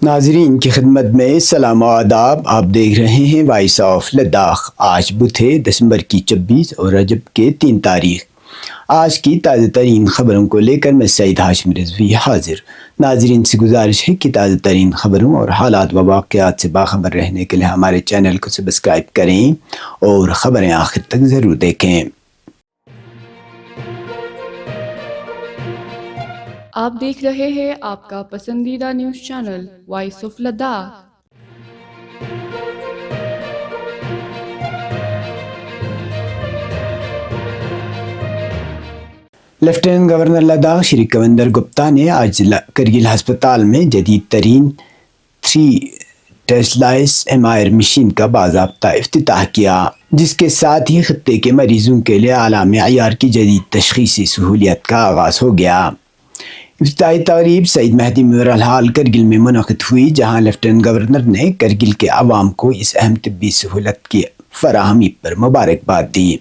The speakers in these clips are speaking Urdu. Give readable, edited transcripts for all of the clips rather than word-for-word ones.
ناظرین کی خدمت میں سلام و آداب. آپ دیکھ رہے ہیں وائس آف لداخ. آج بدھ ہے دسمبر کی 26 اور رجب کے 3 تاریخ. آج کی تازہ ترین خبروں کو لے کر میں سعید ہاشم رضوی حاضر. ناظرین سے گزارش ہے کہ تازہ ترین خبروں اور حالات و واقعات سے باخبر رہنے کے لیے ہمارے چینل کو سبسکرائب کریں اور خبریں آخر تک ضرور دیکھیں. آپ دیکھ رہے ہیں آپ کا پسندیدہ news channel voice of Ladakh. Lieutenant governor Ladakh Shri Kavinder Gupta نے آج کرگل ہسپتال میں جدید ترین 3 ٹیسلائس MR مشین کا باضابطہ افتتاح کیا، جس کے ساتھ ہی خطے کے مریضوں کے لیے اعلیٰ معیار کی جدید تشخیصی سہولیت کا آغاز ہو گیا. افتتاحی تقریب سعید مہدی میموریل ہال کرگل میں منعقد ہوئی، جہاں لیفٹیننٹ گورنر نے کرگل کے عوام کو اس اہم طبی سہولت کی فراہمی پر مبارکباد دی.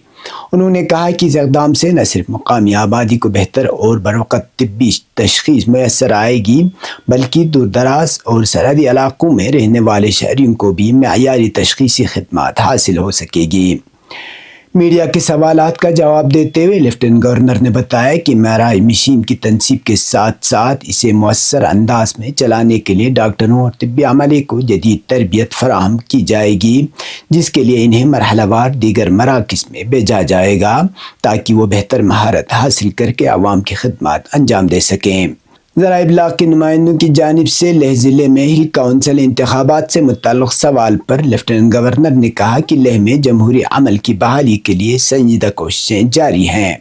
انہوں نے کہا کہ اس اقدام سے نہ صرف مقامی آبادی کو بہتر اور بروقت طبی تشخیص میسر آئے گی، بلکہ دور دراز اور سرحدی علاقوں میں رہنے والے شہریوں کو بھی معیاری تشخیصی خدمات حاصل ہو سکے گی. میڈیا کے سوالات کا جواب دیتے ہوئے لیفٹیننٹ گورنر نے بتایا کہ MRI مشین کی تنصیب کے ساتھ ساتھ اسے مؤثر انداز میں چلانے کے لیے ڈاکٹروں اور طبی عملے کو جدید تربیت فراہم کی جائے گی، جس کے لیے انہیں مرحلہ وار دیگر مراکز میں بھیجا جائے گا تاکہ وہ بہتر مہارت حاصل کر کے عوام کی خدمات انجام دے سکیں. ذرائع ابلاغ کے نمائندوں کی جانب سے لیہ ضلع میں ہل کونسل انتخابات سے متعلق سوال پر لیفٹیننٹ گورنر نے کہا کہ لیہ میں جمہوری عمل کی بحالی کے لیے سنجیدہ کوششیں جاری ہیں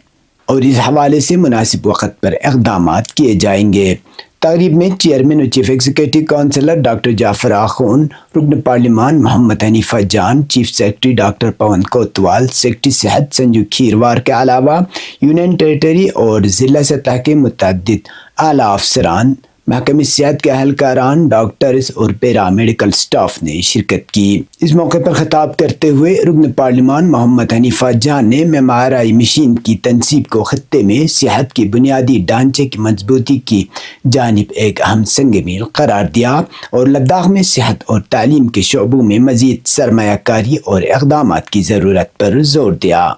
اور اس حوالے سے مناسب وقت پر اقدامات کیے جائیں گے. تقریب میں چیئرمین اور چیف ایگزیکٹو کونسلر ڈاکٹر جعفر آخون، رکن پارلیمان محمد حنیفہ جان، چیف سیکرٹری ڈاکٹر پون کوتوال، سیکرٹری صحت سنجو کھیروار کے علاوہ یونین ٹیریٹری اور ضلع سطح کے متعدد اعلیٰ افسران، محکمہ صحت کے اہلکاران، ڈاکٹرز اور پیرا میڈیکل سٹاف نے شرکت کی. اس موقع پر خطاب کرتے ہوئے رکن پارلیمان محمد حنیفہ جان نے MRI مشین کی تنصیب کو خطے میں صحت کی بنیادی ڈھانچے کی مضبوطی کی جانب ایک اہم سنگ میل قرار دیا اور لداخ میں صحت اور تعلیم کے شعبوں میں مزید سرمایہ کاری اور اقدامات کی ضرورت پر زور دیا.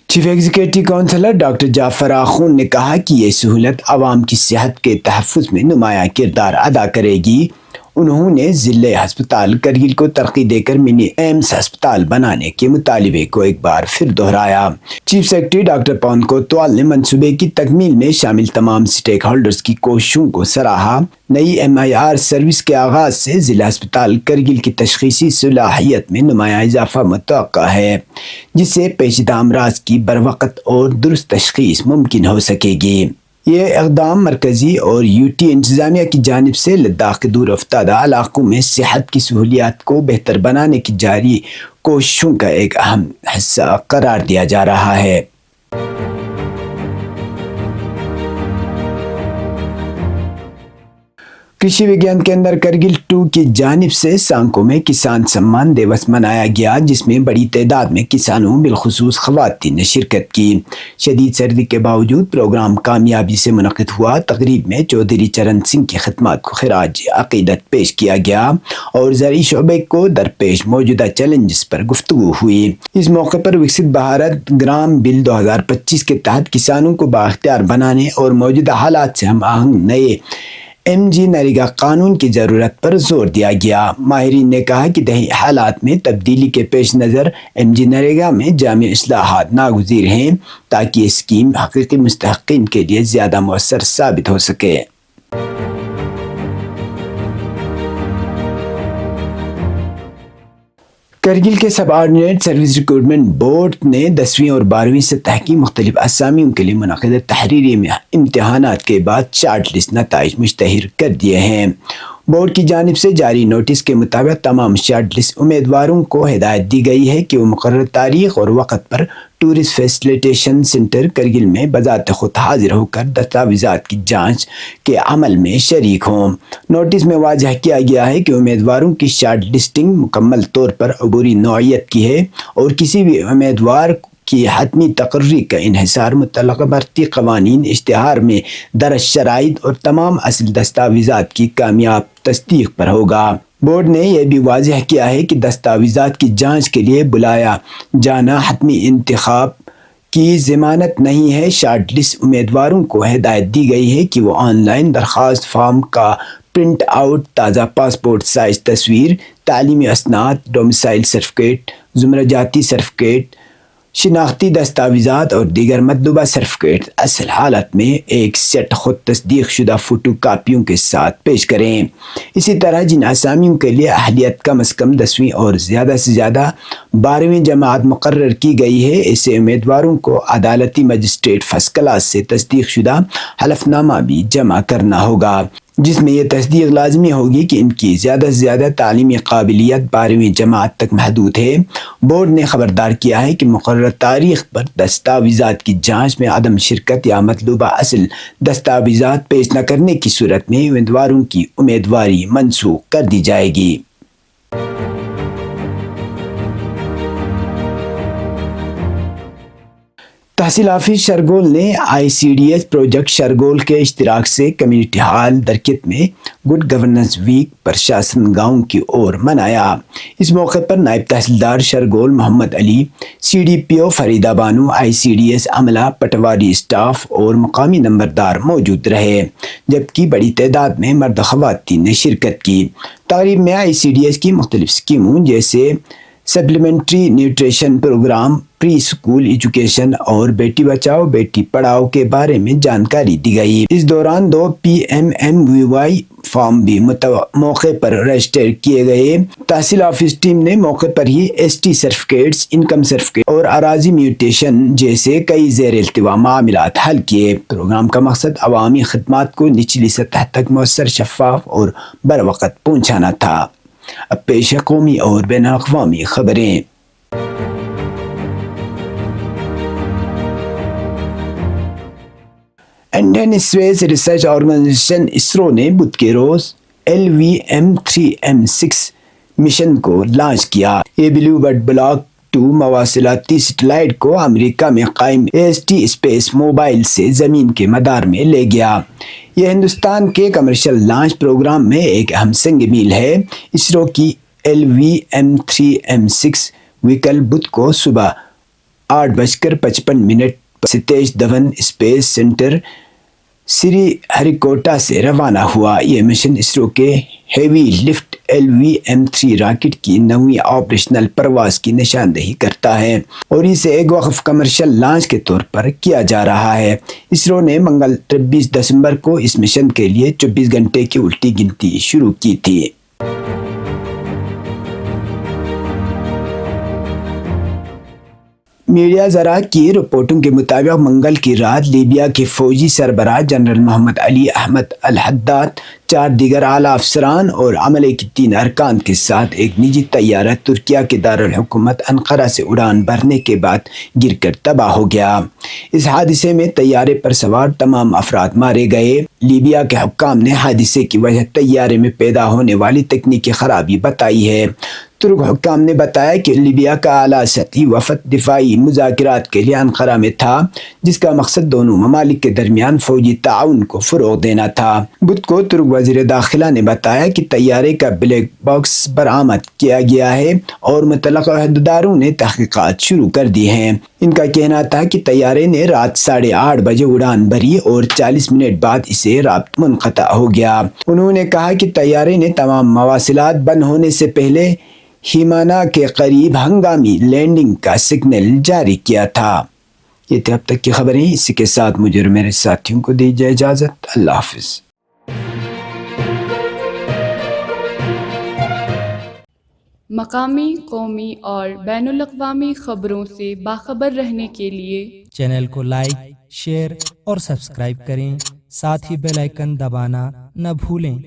چیف ایگزیکٹو کونسلر ڈاکٹر جعفر آخون نے کہا کہ یہ سہولت عوام کی صحت کے تحفظ میں نمایاں کردار ادا کرے گی. انہوں نے ضلع ہسپتال کرگل کو ترقی دے کر منی ایمس ہسپتال بنانے کے مطالبے کو ایک بار پھر دہرایا. چیف سیکرٹری ڈاکٹر پون کوتوال نے منصوبے کی تکمیل میں شامل تمام سٹیک ہولڈرز کی کوششوں کو سراہا. نئی MIR سروس کے آغاز سے ضلع ہسپتال کرگل کی تشخیصی صلاحیت میں نمایاں اضافہ متوقع ہے، جس سے پیچیدہ امراض کی بروقت اور درست تشخیص ممکن ہو سکے گی. یہ اقدام مرکزی اور UT انتظامیہ کی جانب سے لداخ کے دور افتادہ علاقوں میں صحت کی سہولیات کو بہتر بنانے کی جاری کوششوں کا ایک اہم حصہ قرار دیا جا رہا ہے. کرشی وگیان کیندر کرگل 2 کی جانب سے سانکو میں کسان سمان دیوس منایا گیا، جس میں بڑی تعداد میں کسانوں بالخصوص خواتین نے شرکت کی. شدید سردی کے باوجود پروگرام کامیابی سے منعقد ہوا. تقریب میں چودھری چرن سنگھ کی خدمات کو خراج عقیدت پیش کیا گیا اور زرعی شعبے کو درپیش موجودہ چیلنجز پر گفتگو ہوئی. اس موقع پر وکست بھارت گرام بل 2025 کے تحت کسانوں کو بااختیار بنانے اور موجودہ حالات سے ہم آہنگ نئے MG نریگا قانون کی ضرورت پر زور دیا گیا. ماہرین نے کہا کہ دیہی حالات میں تبدیلی کے پیش نظر MG نریگا میں جامع اصلاحات ناگزیر ہیں تاکہ یہ اسکیم حقیقی مستحقین کے لیے زیادہ مؤثر ثابت ہو سکے. کرگل کے سب آرڈینیٹ سروس ریکروٹمنٹ بورڈ نے 10ویں اور 12ویں سطح کی مختلف اسامیوں کے لیے منعقدہ تحریری امتحانات کے بعد شارٹ لسٹ نتائج مشتہر کر دیے ہیں. بورڈ کی جانب سے جاری نوٹس کے مطابق تمام شارٹ لسٹ امیدواروں کو ہدایت دی گئی ہے کہ وہ مقررہ تاریخ اور وقت پر ٹورسٹ فیسیلیٹیشن سینٹر کرگل میں بذات خود حاضر ہو کر دستاویزات کی جانچ کے عمل میں شریک ہوں. نوٹس میں واضح کیا گیا ہے کہ امیدواروں کی شارٹ لسٹنگ مکمل طور پر عبوری نوعیت کی ہے اور کسی بھی امیدوار کی حتمی تقرری کا انحصار متعلقہ بھرتی قوانین، اشتہار میں درج شرائط اور تمام اصل دستاویزات کی کامیاب تصدیق پر ہوگا۔ بورڈ نے یہ بھی واضح کیا ہے کہ دستاویزات کی جانچ کے لیے بلایا جانا حتمی انتخاب کی ضمانت نہیں ہے۔ شارٹ لسٹ امیدواروں کو ہدایت دی گئی ہے کہ وہ آن لائن درخواست فارم کا پرنٹ آؤٹ، تازہ پاسپورٹ سائز تصویر، تعلیمی اسناد، ڈومیسائل سرٹیفکیٹ، زمرہ جاتی سرٹیفکیٹ، شناختی دستاویزات اور دیگر مطلوبہ سرٹیفکیٹ اصل حالت میں ایک سیٹ خود تصدیق شدہ فوٹو کاپیوں کے ساتھ پیش کریں۔ اسی طرح جن اسامیوں کے لیے اہلیت کم از کم 10ویں اور زیادہ سے زیادہ 12ویں جماعت مقرر کی گئی ہے، ایسے امیدواروں کو عدالتی مجسٹریٹ فرسٹ کلاس سے تصدیق شدہ حلف نامہ بھی جمع کرنا ہوگا، جس میں یہ تصدیق لازمی ہوگی کہ ان کی زیادہ سے زیادہ تعلیمی قابلیت 12ویں جماعت تک محدود ہے۔ بورڈ نے خبردار کیا ہے کہ مقررہ تاریخ پر دستاویزات کی جانچ میں عدم شرکت یا مطلوبہ اصل دستاویزات پیش نہ کرنے کی صورت میں امیدواروں کی امیدواری منسوخ کر دی جائے گی۔ تحصیل آفس شرگول نے ICDS پروجیکٹ شرگول کے اشتراک سے کمیونٹی ہال درکت میں گڈ گورننس ویک پرشاسن گاؤں کی اور منایا۔ اس موقع پر نائب تحصیلدار شرگول محمد علی، CDPO فریدہ بانو، ICDS عملہ، پٹواری اسٹاف اور مقامی نمبردار موجود رہے، جبکہ بڑی تعداد میں مرد خواتین نے شرکت کی۔ تقریب میں ICDS کی مختلف اسکیموں جیسے supplementary nutrition program, pre school education اور بیٹی بچاؤ بیٹی پڑھاؤ کے بارے میں جانکاری دی گئی۔ اس دوران 2 PMMVY فارم بھی موقع پر رجسٹر کیے گئے۔ تحصیل آفس ٹیم نے موقع پر ہی ST سرٹیفکیٹس، انکم سرٹیفکیٹ اور اراضی میوٹیشن جیسے کئی زیر التوا معاملات حل کیے۔ پروگرام کا مقصد عوامی خدمات کو نچلی سطح تک مؤثر، شفاف اور بروقت پہنچانا تھا۔ اب پیش ہے قومی اور بین الاقوامی خبریں۔ Indian space research organisation ISRO نے بدھ کے روز LVM-3M6 مشن کو لانچ کیا۔ یہ بلیو برڈ بلاک 2 مواصلاتی سیٹلائٹ کو امریکہ میں قائم AST اسپیس موبائل سے زمین کے مدار میں لے گیا۔ یہ ہندوستان کے کمرشل لانچ پروگرام میں ایک اہم سنگ میل ہے۔ اسرو کی LVM-3M6 وہیکل بدھ کو صبح 8:55 پر ستیش دھون اسپیس سینٹر سری ہریکوٹا سے روانہ ہوا۔ یہ مشن اسرو کے ہیوی لفٹ LVM-3 راکٹ کی 9ویں آپریشنل پرواز کی نشاندہی کرتا ہے اور اسے ایک وقف کمرشل لانچ کے طور پر کیا جا رہا ہے۔ اسرو نے منگل 23 دسمبر کو اس مشن کے لیے 24 گھنٹے کی الٹی گنتی شروع کی تھی۔ میڈیا ذرائع کی رپورٹوں کے مطابق منگل کی رات لیبیا کے فوجی سربراہ جنرل محمد علی احمد الحداد، 4 دیگر اعلیٰ افسران اور عملے کے 3 ارکان کے ساتھ ایک نجی طیارہ ترکیہ کے دارالحکومت انقرہ سے اڑان بھرنے کے بعد گر کر تباہ ہو گیا۔ اس حادثے میں طیارے پر سوار تمام افراد مارے گئے۔ لیبیا کے حکام نے حادثے کی وجہ طیارے میں پیدا ہونے والی تکنیکی خرابی بتائی ہے۔ ترک حکام نے بتایا کہ لیبیا کا اعلیٰ سطحی وفد دفاعی مذاکرات کے لیے انقرہ میں تھا، جس کا مقصد دونوں ممالک کے درمیان فوجی تعاون کو فروغ دینا تھا۔ بدھ کو ترک وزیر داخلہ نے بتایا کہ طیارے کا بلیک باکس برآمد کیا گیا ہے اور متعلقہ عہدیداروں نے تحقیقات شروع کر دی ہیں۔ ان کا کہنا تھا کہ طیارے نے رات 8:30 بجے اڑان بھری اور 40 منٹ بعد اسے رابط منقطع ہو گیا۔ انہوں نے کہا کہ طیارے نے تمام مواصلات بند ہونے سے پہلے ہیمانا کے قریب ہنگامی لینڈنگ کا سگنل جاری کیا تھا۔ یہ تھی اب تک کی خبریں۔ اسی کے ساتھ مجھے اور میرے ساتھیوں کو دیجیے اجازت۔ اللہ حافظ۔ مقامی، قومی اور بین الاقوامی خبروں سے باخبر رہنے کے لیے چینل کو لائک، شیئر اور سبسکرائب کریں، ساتھ ہی بیل آئیکن دبانا نہ بھولیں۔